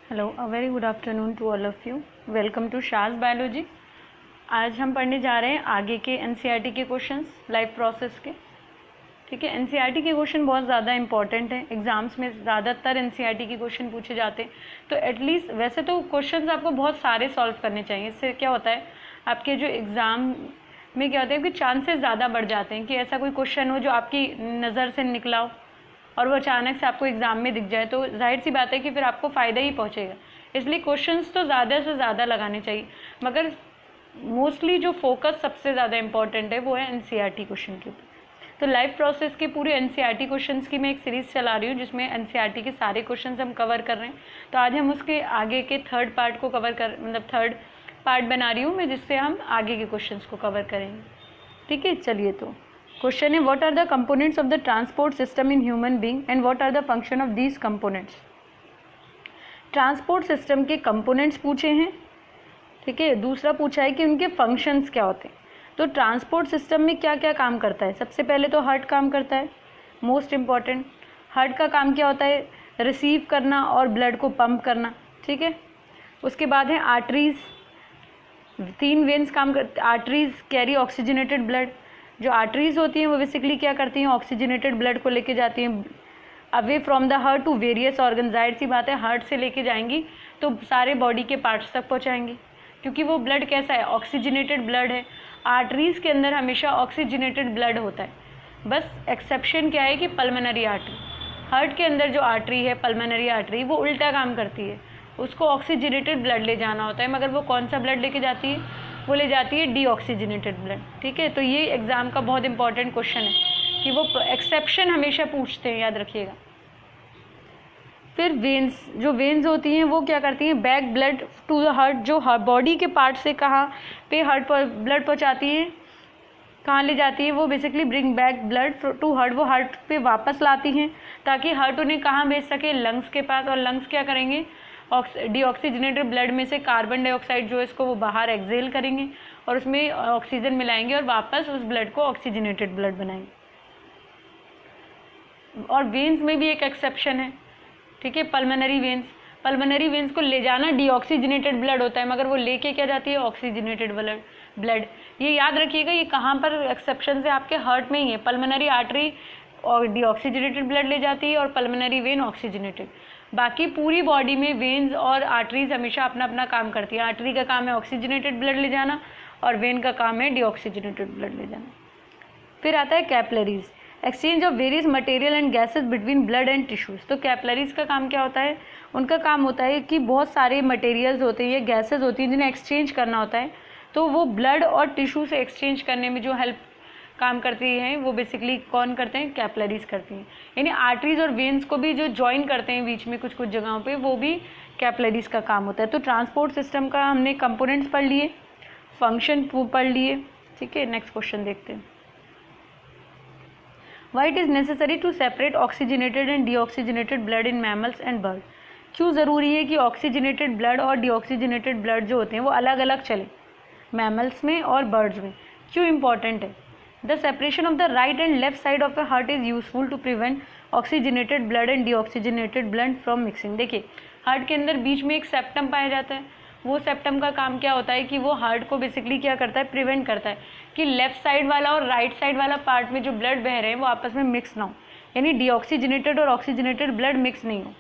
Hello, a very good afternoon to all of you. Welcome to Shaz biology. आज हम पढ़ने जा रहे हैं आगे के एनसीईआरटी के क्वेश्चंस लाइफ प्रोसेस के। ठीक है, एनसीईआरटी के क्वेश्चन बहुत ज़्यादा इंपॉर्टेंट है। एग्जाम्स में ज़्यादातर एनसीईआरटी के क्वेश्चन पूछे जाते हैं, तो एटलीस्ट वैसे तो क्वेश्चंस आपको बहुत सारे सॉल्व करने चाहिए। इससे क्या होता है, आपके जो एग्ज़ाम में क्या होता है कि चांसेस ज़्यादा बढ़ जाते हैं कि ऐसा कोई क्वेश्चन हो जो आपकी नज़र से निकला हो और वो अचानक से आपको एग्ज़ाम में दिख जाए, तो जाहिर सी बात है कि फिर आपको फ़ायदा ही पहुंचेगा। इसलिए क्वेश्चंस तो ज़्यादा से ज़्यादा लगाने चाहिए, मगर मोस्टली जो फोकस सबसे ज़्यादा इंपॉर्टेंट है वो है एनसीईआरटी क्वेश्चन के ऊपर। तो लाइफ प्रोसेस के पूरे एनसीईआरटी क्वेश्चंस की मैं एक सीरीज़ चला रही हूँ जिसमें एनसीईआरटी के सारे क्वेश्चंस हम कवर कर रहे हैं। तो आज हम उसके आगे के थर्ड पार्ट को थर्ड पार्ट बना रही हूँ मैं, जिससे हम आगे के क्वेश्चंस को कवर करेंगे। ठीक है, चलिए। तो क्वेश्चन है, what are the components of the transport system in human being and what are the function of these components. Transport system के कंपोनेंट्स पूछे हैं। ठीक है, दूसरा पूछा है कि उनके फंक्शंस क्या होते हैं। तो ट्रांसपोर्ट सिस्टम में क्या क्या काम करता है। सबसे पहले तो हार्ट काम करता है, मोस्ट इम्पॉर्टेंट। हार्ट का काम क्या होता है, रिसीव करना और ब्लड को पंप करना। ठीक है, उसके बाद है आर्टरीज, 3 वेन्स काम करते। Arteries carry oxygenated blood. जो आर्टरीज होती हैं वो बेसिकली क्या करती हैं, ऑक्सीजनेटेड ब्लड को लेके जाती हैं away from the heart to various organ. जाहिर सी बात है, हार्ट से लेके जाएंगी तो सारे बॉडी के पार्ट्स तक पहुंचाएंगी, क्योंकि वो ब्लड कैसा है, ऑक्सीजनेटेड ब्लड है। आर्टरीज के अंदर हमेशा ऑक्सीजनेटेड ब्लड होता है। बस एक्सेप्शन क्या है कि पल्मोनरी आर्टरी, हार्ट के अंदर जो आर्टरी है पल्मोनरी आर्टरी, वो उल्टा काम करती है। उसको ऑक्सीजनेटेड ब्लड ले जाना होता है, मगर वो कौन सा ब्लड लेके जाती है, वो ले जाती है डीऑक्सीजनेटेड ब्लड। ठीक है, तो ये एग्जाम का बहुत इंपॉर्टेंट क्वेश्चन है कि वो एक्सेप्शन हमेशा पूछते हैं, याद रखिएगा। फिर वेन्स, जो वेन्स होती हैं वो क्या करती हैं, back blood to the heart. जो बॉडी के पार्ट से कहाँ पे हार्ट पर ब्लड पहुँचाती है, कहाँ ले जाती है, वो basically bring back blood to heart. वो हार्ट पे वापस लाती हैं ताकि हार्ट उन्हें कहाँ भेज सके, लंग्स के पास। और लंग्स क्या करेंगे, डीऑक्सीजनेटेड ब्लड में से कार्बन डाइऑक्साइड जो है इसको वो बाहर एक्सेल करेंगे और उसमें ऑक्सीजन मिलाएंगे और वापस उस ब्लड को ऑक्सीजनेटेड ब्लड बनाएंगे। और वेन्स में भी एक एक्सेप्शन है। ठीक है, पल्मोनरी वेन्स को ले जाना डीऑक्सीजनेटेड ब्लड होता है, मगर वो लेके क्या जाती है, ऑक्सीजनेटेड ब्लड। ये याद रखिएगा, ये कहाँ पर एक्सेप्शन है, आपके हार्ट में ही है। पल्मोनरी आर्टरी और डीऑक्सीजनेटेड ब्लड ले जाती है और पल्मोनरी वेन ऑक्सीजनेटेड। बाकी पूरी बॉडी में वेन्स और आर्टरीज हमेशा अपना अपना काम करती है। आर्टरी का काम है ऑक्सीजनेटेड ब्लड ले जाना और वेन का काम है डीऑक्सीजनेटेड ब्लड ले जाना। फिर आता है capillaries, exchange of various material and gases between blood and tissues. तो कैपिलरीज का काम क्या होता है, उनका काम होता है कि बहुत सारे मटेरियल्स होते हैं या गैसेस होती हैं जिन्हें एक्सचेंज करना होता है, तो वो ब्लड और टिश्यू से एक्सचेंज करने में जो हेल्प काम करती हैं वो बेसिकली कौन करते हैं, कैपिलरीज करती हैं। यानी आर्टरीज और वेन्स को भी जो ज्वाइन करते हैं बीच में कुछ कुछ जगहों पे, वो भी कैपिलरीज का काम होता है। तो ट्रांसपोर्ट सिस्टम का हमने कंपोनेंट्स पढ़ लिए, फंक्शन पढ़ लिए। ठीक है, नेक्स्ट क्वेश्चन देखते हैं। Why it is necessary to separate oxygenated and deoxygenated blood in mammals and bird. क्यों ज़रूरी है कि ऑक्सीजनेटेड ब्लड और डीऑक्सीजनेटेड ब्लड जो होते हैं वो अलग अलग चले मैमल्स में और बर्ड्स में, क्यों इंपॉर्टेंट है। The separation of the right and left side of a heart is useful to prevent oxygenated blood and deoxygenated blood from mixing। देखिए, हार्ट के अंदर बीच में एक सेप्टम पाया जाता है। वो सेप्टम का काम क्या होता है कि वो हार्ट को बेसिकली क्या करता है, प्रिवेंट करता है कि लेफ्ट साइड वाला और राइट साइड वाला पार्ट में जो ब्लड बह रहे हैं वो आपस में मिक्स ना हो, यानी डीऑक्सीजनेटेड और ऑक्सीजनेटेड ब्लड मिक्स नहीं हो।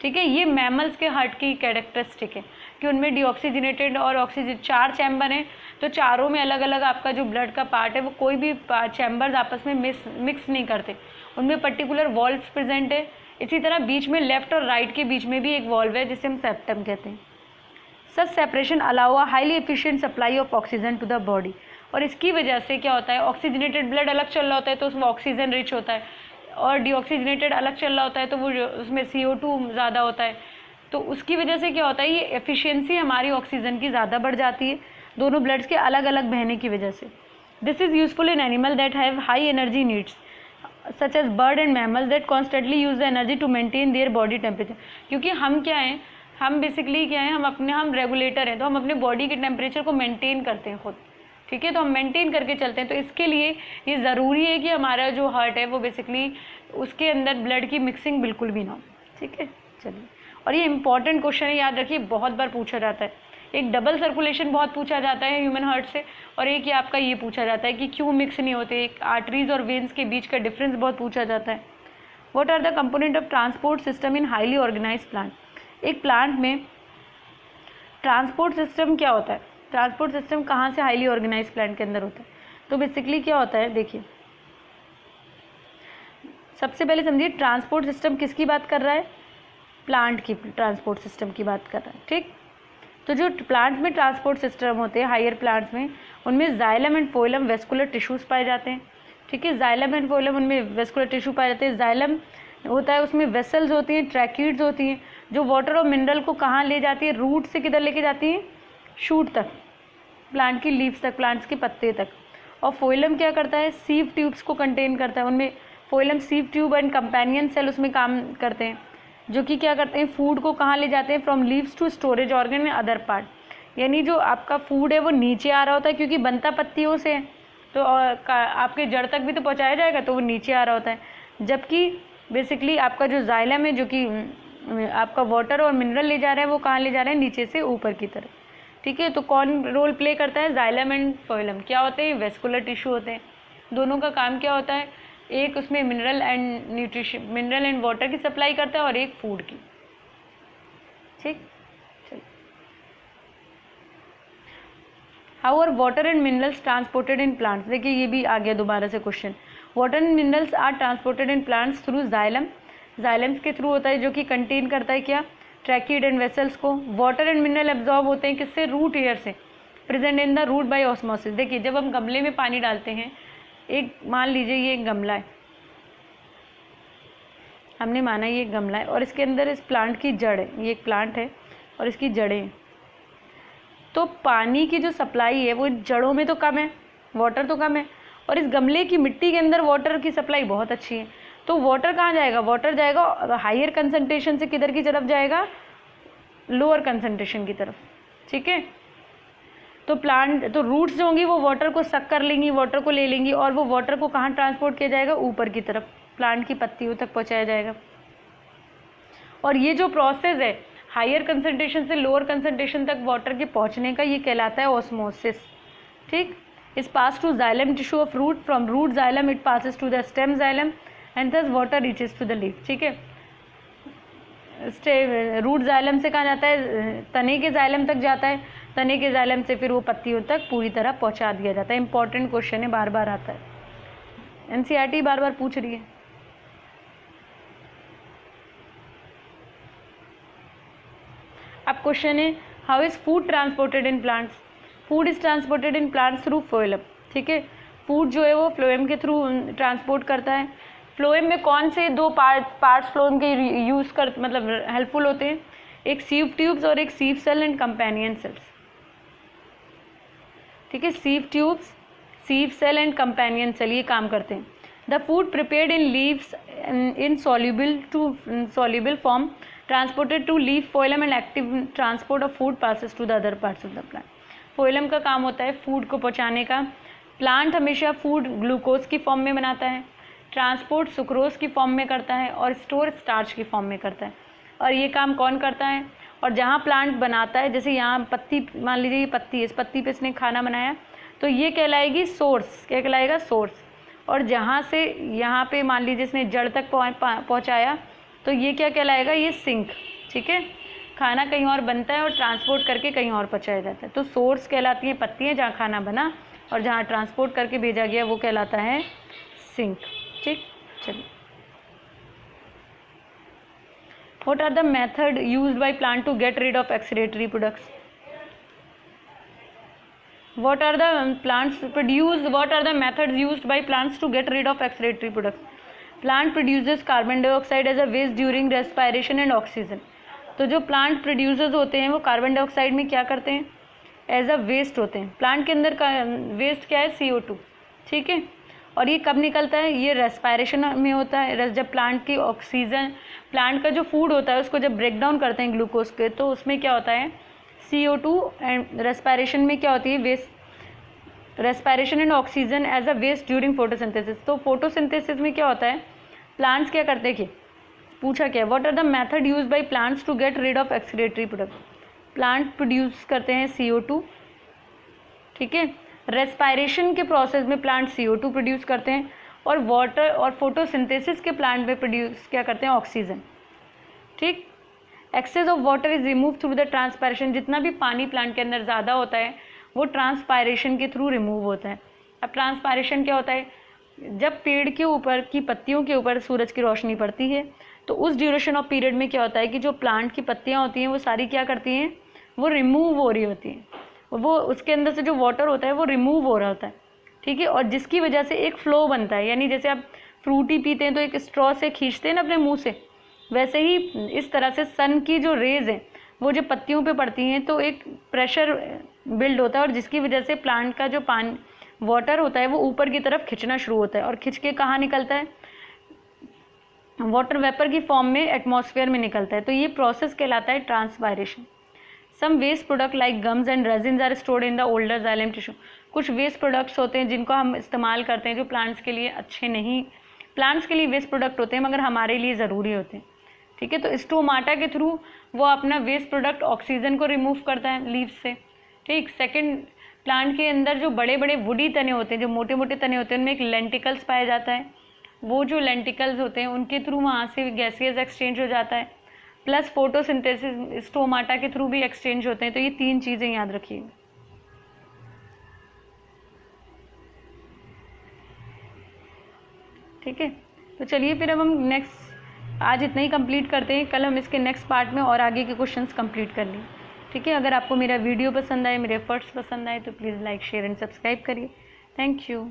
ठीक है, ये मैमल्स के हार्ट की कैरेक्टरिस्टिक है कि उनमें डीऑक्सीजनेटेड और ऑक्सीजन 4 चैम्बर हैं, तो चारों में अलग अलग आपका जो ब्लड का पार्ट है वो कोई भी चैम्बर्स आपस में मिक्स नहीं करते, उनमें पर्टिकुलर वॉल्व्स प्रेजेंट है। इसी तरह बीच में लेफ्ट और राइट के बीच में भी एक वॉल्व है जिसे हम सेप्टम कहते हैं। Such separation allow a highly efficient supply of oxygen to the body. और इसकी वजह से क्या होता है, ऑक्सीजनेटेड ब्लड अलग चल रहा होता है तो उसमें ऑक्सीजन रिच होता है, और डीऑक्सीजनेटेड अलग चल रहा होता है तो वो उसमें CO2 ज़्यादा होता है। तो उसकी वजह से क्या होता है, ये एफिशिएंसी हमारी ऑक्सीजन की ज़्यादा बढ़ जाती है, दोनों ब्लड्स के अलग अलग बहने की वजह से। This is useful in animal that have high energy needs such as bird and mammals that constantly use the energy to maintain their body temperature. क्योंकि हम क्या हैं, हम बेसिकली क्या हैं, हम रेगुलेटर हैं, तो हम अपने बॉडी के टेम्परेचर को मेंटेन करते हैं खुद। ठीक है, तो हम मेंटेन करके चलते हैं। तो इसके लिए ये ज़रूरी है कि हमारा जो हार्ट है वो बेसिकली उसके अंदर ब्लड की मिक्सिंग बिल्कुल भी ना हो। ठीक है, चलिए। और ये इंपॉर्टेंट क्वेश्चन है, याद रखिए, बहुत बार पूछा जाता है। एक डबल सर्कुलेशन बहुत पूछा जाता है ह्यूमन हार्ट से, और एक ये आपका ये पूछा जाता है कि क्यों मिक्स नहीं होते, एक आर्टरीज और वेन्स के बीच का डिफरेंस बहुत पूछा जाता है। What are the component of transport system in highly organised plant? एक प्लांट में ट्रांसपोर्ट सिस्टम क्या होता है, ट्रांसपोर्ट सिस्टम कहाँ से हाईली ऑर्गेनाइज्ड प्लांट के अंदर होता है? तो बेसिकली क्या होता है, देखिए सबसे पहले समझिए ट्रांसपोर्ट सिस्टम किसकी बात कर रहा है, प्लांट की ट्रांसपोर्ट सिस्टम की बात कर रहा है, ठीक। तो जो प्लांट में ट्रांसपोर्ट सिस्टम होते हैं हायर प्लांट्स में, उनमें जाइलम एंड फोइलम वेस्कुलर टिश्यूज पाए जाते हैं, ठीक है। जाइलम एंड फोइलम उनमें वेस्कुलर टिश्यू पाए जाते हैं। जाइलम होता है उसमें वेसल्स होती हैं, ट्रैकीड्स होती हैं, जो वाटर और मिनरल को कहाँ ले जाती है, रूट से किधर लेके जाती हैं, शूट तक, प्लांट की लीव्स तक, प्लांट्स के पत्ते तक। और फोइलम क्या करता है, सीव ट्यूब्स को कंटेन करता है, उनमें phloem sieve tube and companion cell उसमें काम करते हैं, जो कि क्या करते हैं, फूड को कहाँ ले जाते हैं, from leaves to storage organ and other part. यानी जो आपका फूड है वो नीचे आ रहा होता है, क्योंकि बनता पत्तियों से है, तो आपके जड़ तक भी तो पहुँचाया जाएगा, तो वो नीचे आ रहा होता है। जबकि बेसिकली आपका जो जाइलम है, जो कि आपका वाटर और मिनरल ले जा रहा है, वो कहाँ ले जा रहा है, नीचे से ऊपर की तरफ, ठीक है। तो कौन रोल प्ले करता है, जाइलम एंड फोइलम क्या होते हैं, वेस्कुलर टिश्यू होते हैं। दोनों का काम क्या होता है, एक उसमें mineral and nutrition, mineral and water की सप्लाई करता है, और एक फूड की, ठीक। चलिए, how are water and minerals transported in plants? देखिए ये भी आ गया दोबारा से question. Water and minerals are transported in plants through xylem, xylems के थ्रू होता है, जो कि कंटेन करता है क्या, ट्रैकीड एंड वेसल्स को। वाटर एंड मिनरल एब्जॉर्ब होते हैं किससे, रूट एयर से, present in the root by osmosis. देखिए जब हम गमले में पानी डालते हैं, एक मान लीजिए ये एक गमला है, हमने माना ये एक गमला है, और इसके अंदर इस प्लांट की जड़ है, ये एक प्लांट है और इसकी जड़ें हैं। तो पानी की जो सप्लाई है वो जड़ों में तो कम है, वाटर तो कम है, और इस गमले की मिट्टी के अंदर वाटर की सप्लाई बहुत अच्छी है। तो वाटर कहाँ जाएगा, वाटर जाएगा हायर कंसंट्रेशन से किधर की तरफ जाएगा, लोअर कंसंट्रेशन की तरफ, ठीक है। तो प्लांट, तो रूट्स जो होंगी वो वाटर को सक कर लेंगी, वाटर को ले लेंगी, और वो वाटर को कहाँ ट्रांसपोर्ट किया जाएगा, ऊपर की तरफ, प्लांट की पत्तियों तक पहुँचाया जाएगा। और ये जो प्रोसेस है हायर कंसंट्रेशन से लोअर कंसंट्रेशन तक वाटर के पहुँचने का, ये कहलाता है ऑस्मोसिस, ठीक। Is pass to xylem tissue of root, from root xylem it passes to the stem xylem and thus water reaches to the leaf, ठीक है। रूट जाइलम से कहाँ जाता है, तने के जाइलम तक जाता है, तने के जाइलम से फिर वो पत्तियों तक पूरी तरह पहुंचा दिया जाता है। इंपॉर्टेंट क्वेश्चन है, बार बार आता है, एनसीईआरटी बार बार पूछ रही है। अब क्वेश्चन है, how is food transported in plants? Food is transported in plants through phloem, ठीक है। फूड जो है वो फ्लोएम के थ्रू ट्रांसपोर्ट करता है। फ्लोएम में कौन से दो पार्ट्स फ्लोएम के यूज कर मतलब हेल्पफुल होते हैं, एक सीव ट्यूब्स और एक sieve cell and companion cells, ठीक है। Sieve tubes, sieve cell and companion cell ये काम करते हैं। The food prepared in leaves in soluble form transported to leaf phloem and active transport of food passes to the other parts of the plant. Phloem का काम होता है food को पहुंचाने का। प्लांट हमेशा फूड ग्लूकोज की फॉर्म में बनाता है, ट्रांसपोर्ट सुक्रोज की फॉर्म में करता है, और स्टोर स्टार्च की फॉर्म में करता है। और ये काम कौन करता है, और जहाँ प्लांट बनाता है, जैसे यहाँ पत्ती, मान लीजिए ये पत्ती है, इस पत्ती पे इसने खाना बनाया, तो ये कहलाएगी सोर्स, क्या कहलाएगा, सोर्स। और जहाँ से यहाँ पे मान लीजिए इसने जड़ तक पहुँचाया, तो ये क्या कहलाएगा, ये सिंक, ठीक है। खाना कहीं और बनता है और ट्रांसपोर्ट करके कहीं और पहुँचाया जाता है। तो सोर्स कहलाती हैं पत्तियाँ जहाँ खाना बना, और जहाँ ट्रांसपोर्ट करके भेजा गया वो कहलाता है सिंक, ठीक। चलिए, what are the method used by plant to get rid of excretory products? What are the methods used by plants to get rid of excretory products? Plant produces carbon dioxide as a waste during respiration and oxygen. तो जो plant producers होते हैं वो carbon dioxide में क्या करते हैं, as a waste होते हैं। प्लांट के अंदर का वेस्ट क्या है, CO2, ठीक है। और ये कब निकलता है, ये रेस्पायरेशन में होता है। जब प्लांट की ऑक्सीजन, प्लांट का जो फूड होता है उसको जब ब्रेक डाउन करते हैं ग्लूकोज के, तो उसमें क्या होता है, CO2, एंड रेस्पायरेशन में क्या होती है, waste, respiration and oxygen as a waste during photosynthesis. तो फोटोसिंथेसिस में क्या होता है, प्लांट्स क्या करते हैं कि पूछा क्या, what are the method use by plants to get rid of excretory product. Plant produce करते हैं CO2, ठीक है। रेस्पायरेशन के प्रोसेस में प्लांट CO2 प्रोड्यूस करते हैं, और वाटर और फोटोसिंथेसिस के प्लांट में प्रोड्यूस क्या करते हैं, ऑक्सीजन, ठीक। Excess of water is remove through the transpiration, जितना भी पानी प्लांट के अंदर ज़्यादा होता है वो ट्रांसपायरेशन के थ्रू रिमूव होता है। अब ट्रांसपायरेशन क्या होता है, जब पेड़ के ऊपर की पत्तियों के ऊपर सूरज की रोशनी पड़ती है तो उस ड्यूरेशन ऑफ पीरियड में क्या होता है कि जो प्लांट की पत्तियां होती हैं वो सारी क्या करती हैं, वो रिमूव हो रही होती हैं, वो उसके अंदर से जो वाटर होता है वो रिमूव हो रहा होता है, ठीक है। और जिसकी वजह से एक फ्लो बनता है, यानी जैसे आप फ्रूटी पीते हैं तो एक स्ट्रॉ से खींचते हैं ना अपने मुंह से, वैसे ही इस तरह से सन की जो रेज है वो जो पत्तियों पे पड़ती हैं तो एक प्रेशर बिल्ड होता है, और जिसकी वजह से प्लांट का जो पानी वाटर होता है वो ऊपर की तरफ खिंचना शुरू होता है, और खिंच के कहाँ निकलता है, वाटर वेपर की फॉर्म में एटमॉस्फेयर में निकलता है। तो ये प्रोसेस कहलाता है transpiration. Some waste product like gums and resins are stored in the older xylem tissue. कुछ वेस्ट प्रोडक्ट्स होते हैं जिनको हम इस्तेमाल करते हैं जो प्लांट्स के लिए अच्छे नहीं, प्लांट्स के लिए वेस्ट प्रोडक्ट होते हैं मगर हमारे लिए ज़रूरी होते हैं, ठीक है। तो स्टोमाटा के थ्रू वो अपना वेस्ट प्रोडक्ट ऑक्सीजन को रिमूव करता है लीव्स से, ठीक। सेकेंड, प्लांट के अंदर जो बड़े बड़े वुडी तने होते हैं, जो मोटे मोटे तने होते हैं, उनमें एक लेंटिकल्स पाया जाता है, वो जो लेंटिकल्स होते हैं उनके थ्रू वहाँ से गैसेज एक्सचेंज हो जाता है, प्लस फोटोसिंथेसिस स्टोमाटा के थ्रू भी एक्सचेंज होते हैं। तो ये 3 चीज़ें याद रखिए, ठीक है। तो चलिए फिर अब हम नेक्स्ट, आज इतना ही कंप्लीट करते हैं, कल हम इसके नेक्स्ट पार्ट में और आगे के क्वेश्चंस कंप्लीट कर लें, ठीक है। अगर आपको मेरा वीडियो पसंद आए, मेरे एफर्ट्स पसंद आए तो please like, share and subscribe करिए। Thank you.